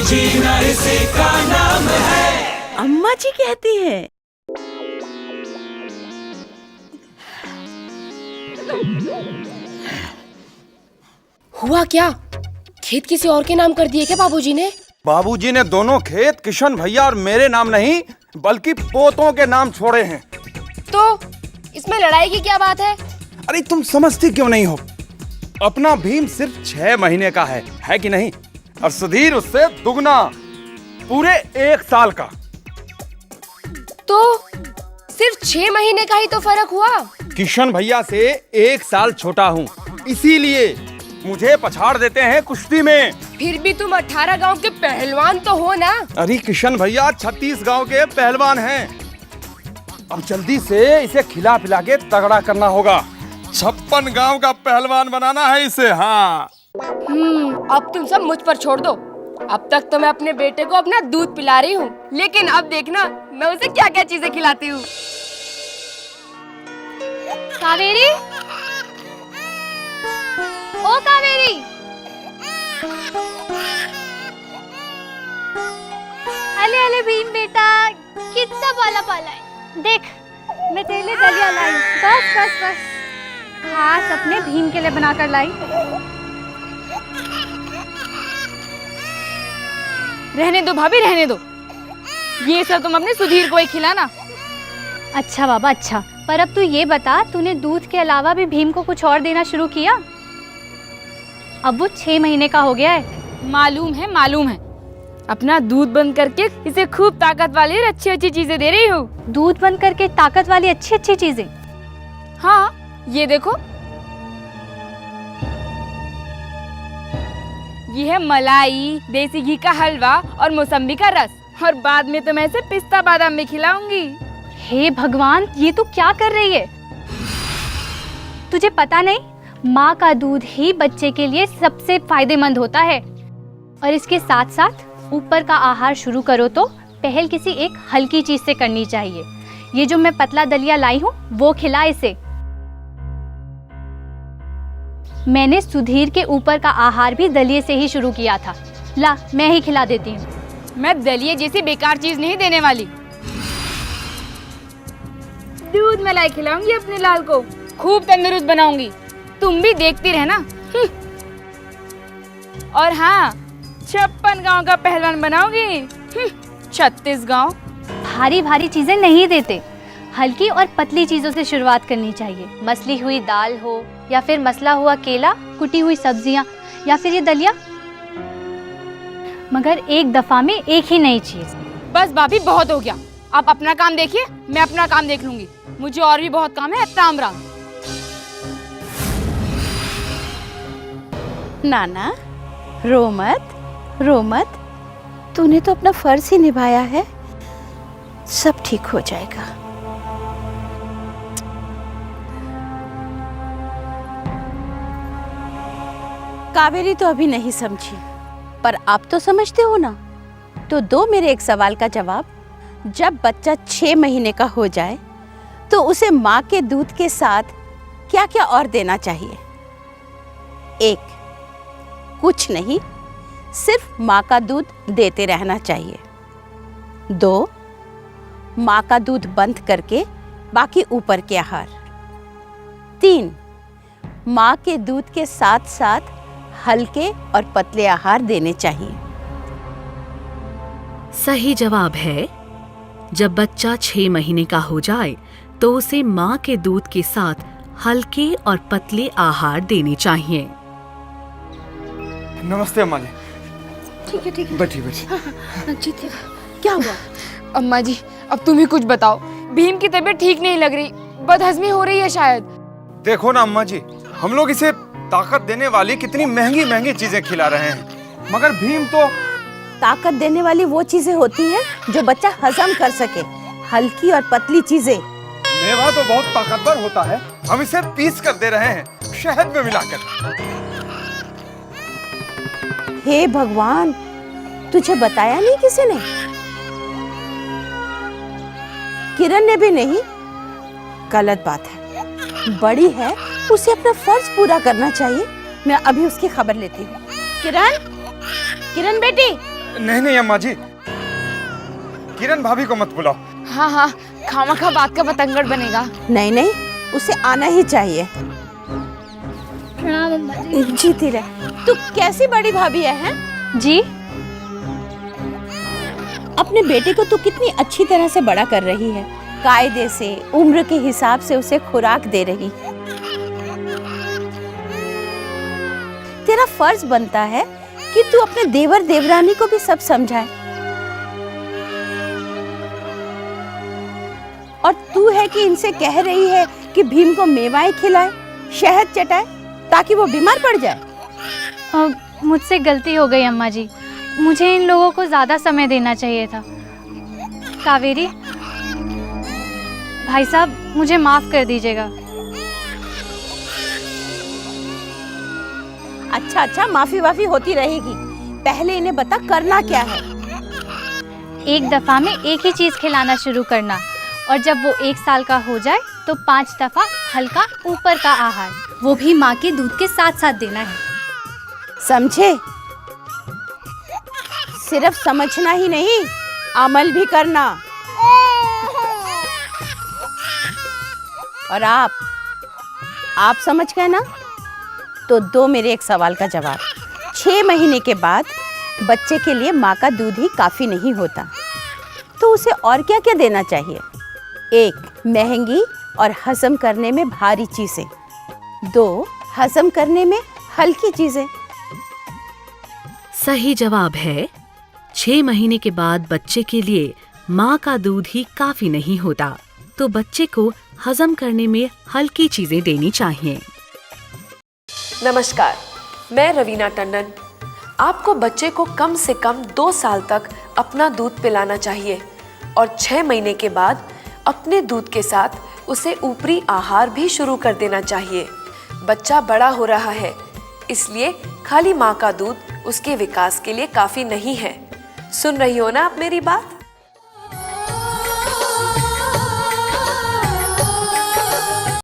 जीना इसी का नाम है। अम्मा जी कहती है। हुआ क्या? खेत किसी और के नाम कर दिए क्या बाबूजी ने? बाबूजी ने दोनों खेत किशन भैया और मेरे नाम नहीं बल्कि पोतों के नाम छोड़े हैं। तो इसमें लड़ाई की क्या बात है? अरे तुम समझती क्यों नहीं हो? अपना भीम सिर्फ 6 महीने का है कि नहीं? और सुधीर उससे दुगना, पूरे 1 साल का। तो सिर्फ 6 महीने का ही तो फर्क हुआ। किशन भैया से 1 साल छोटा हूँ, इसीलिए मुझे पछाड़ देते हैं कुश्ती में। फिर भी तुम 18 गांव के पहलवान तो हो ना? अरे किशन भैया 36 गांव के पहलवान हैं। अब जल्दी से इसे खिला पिला के तगड़ा करना होगा। 56 गांव का पहलवान बनाना है इसे। हाँ अब तुम सब मुझ पर छोड़ दो। अब तक तो मैं अपने बेटे को अपना दूध पिला रही हूँ, लेकिन अब देखना मैं उसे क्या क्या चीजें खिलाती हूँ। कावेरी, ओ कावेरी, अले अले भीम बेटा, कितना पाला पाला है। देख मैं तेरे लिए दलिया लाई। बस बस बस, खास अपने भीम के लिए बनाकर लाई। रहने दो भाभी, रहने दो। ये सब तुम अपने सुधीर को ही खिलाना। अच्छा बाबा अच्छा, पर अब तू ये बता, तूने दूध के अलावा भी भीम को कुछ और देना शुरू किया? अब वो 6 महीने का हो गया है। मालूम है, मालूम है। अपना दूध बंद करके इसे खूब ताकत वाली और अच्छी अच्छी चीजें दे रही हूँ। दूध बंद करके ताकत वाली अच्छी अच्छी चीजें? हाँ, ये देखो, ये है मलाई, देसी घी का हलवा और मौसम्बी का रस। और बाद में तो मैं इसे पिस्ता बादाम भी खिलाऊंगी। हे भगवान, ये तू क्या कर रही है? तुझे पता नहीं, माँ का दूध ही बच्चे के लिए सबसे फायदेमंद होता है। और इसके साथ साथ ऊपर का आहार शुरू करो तो पहल किसी एक हल्की चीज से करनी चाहिए। ये जो मैं पतला दलिया लाई हूँ वो खिला इसे। मैंने सुधीर के ऊपर का आहार भी दलिये से ही शुरू किया था। ला मैं ही खिला देती हूँ। मैं दलिये जैसी बेकार चीज नहीं देने वाली। दूध मलाई खिलाऊंगी अपने लाल को, खूब तंदुरुस्त बनाऊंगी। तुम भी देखती रहना। और हाँ, 56 गांव का पहलवान बनाऊंगी। 36 गांव। भारी भारी चीजें नहीं देते, हल्की और पतली चीजों से शुरुआत करनी चाहिए। मसली हुई दाल हो या फिर मसला हुआ केला, कुटी हुई सब्जियां या फिर ये दलिया, मगर एक दफा में एक ही नई चीज। बस भाभी, बहुत हो गया। आप अपना काम देखिए, मैं अपना काम देख लूंगी। मुझे और भी बहुत काम है। राम राम। नाना, रो मत, रो मत। तूने तो अपना फर्ज ही निभाया है, सब ठीक हो जाएगा। कावेरी तो अभी नहीं समझी, पर आप तो समझते हो ना। तो दो मेरे एक सवाल का जवाब। जब बच्चा 6 महीने का हो जाए तो उसे माँ के दूध के साथ क्या क्या और देना चाहिए? 1, कुछ नहीं, सिर्फ माँ का दूध देते रहना चाहिए। 2, माँ का दूध बंद करके बाकी ऊपर के आहार। 3, माँ के दूध के साथ साथ हल्के और पतले आहार देने चाहिए। सही जवाब है, जब बच्चा 6 महीने का हो जाए तो उसे माँ के दूध के साथ हल्के और पतले आहार देने चाहिए। नमस्ते अम्मा जी। ठीक है ठीक है, बैठी बैठी। ठीक। क्या हुआ? अम्मा जी, अब तुम ही कुछ बताओ। भीम की तबीयत ठीक नहीं लग रही, बदहजमी हो रही है शायद। देखो ना अम्मा जी, हम लोग इसे ताकत देने वाली कितनी महंगी महंगी चीजें खिला रहे हैं, मगर भीम तो। ताकत देने वाली वो चीजें होती हैं जो बच्चा हजम कर सके, हल्की और पतली चीजें। मेवा तो बहुत ताकतवर होता है, हम इसे पीस कर दे रहे हैं, शहद में मिलाकर। हे भगवान, तुझे बताया नहीं किसी ने? किरण ने भी नहीं? गलत बात है, बड़ी है, उसे अपना फर्ज पूरा करना चाहिए। मैं अभी उसकी खबर लेती हूँ। किरण, किरण बेटी। नहीं नहीं अम्मा जी, किरण भाभी को मत बुलाओ। हाँ हाँ, खामा बात का पतंगड़ बनेगा। नहीं नहीं, उसे आना ही चाहिए। प्रणाम अम्मा जी। जीती रहे। तू कैसी बड़ी भाभी है? जी, अपने बेटे को तू कितनी अच्छी तरह से बड़ा कर रही है, कायदे से, उम्र के हिसाब से उसे खुराक दे रही। तेरा फर्ज बनता है कि तू अपने देवर देवरानी को भी सब समझाए। और तू है कि इनसे कह रही है कि भीम को मेवाएं खिलाए, शहद चटाए, ताकि वो बीमार पड़ जाए। मुझसे गलती हो गई अम्मा जी, मुझे इन लोगों को ज़्यादा समय देना चाहिए था। कावेरी, भाई साहब मुझे माफ़ कर दीजिएगा। अच्छा अच्छा, माफी वाफी होती रहेगी, पहले इन्हें बता करना क्या है। एक दफ़ा में एक ही चीज़ खिलाना शुरू करना, और जब वो 1 साल का हो जाए तो 5 दफ़ा हल्का ऊपर का आहार, वो भी माँ के दूध के साथ साथ देना है। समझे? सिर्फ समझना ही नहीं, अमल भी करना। और आप समझ गए ना? तो दो मेरे एक सवाल का जवाब। 6 महीने के बाद बच्चे के लिए माँ का दूध ही काफ़ी नहीं होता, तो उसे और क्या क्या देना चाहिए? 1, महंगी और हजम करने में भारी चीज़ें। 2, हजम करने में हल्की चीज़ें। सही जवाब है 6 महीने के बाद बच्चे के लिए माँ का दूध ही काफी नहीं होता, तो बच्चे को हजम करने में हल्की चीजें देनी चाहिए। नमस्कार, मैं रवीना टंडन। आपको बच्चे को कम से कम 2 साल तक अपना दूध पिलाना चाहिए और 6 महीने के बाद अपने दूध के साथ उसे ऊपरी आहार भी शुरू कर देना चाहिए। बच्चा बड़ा हो रहा है, इसलिए खाली माँ का दूध उसके विकास के लिए काफी नहीं है। सुन रही हो ना आप मेरी बात?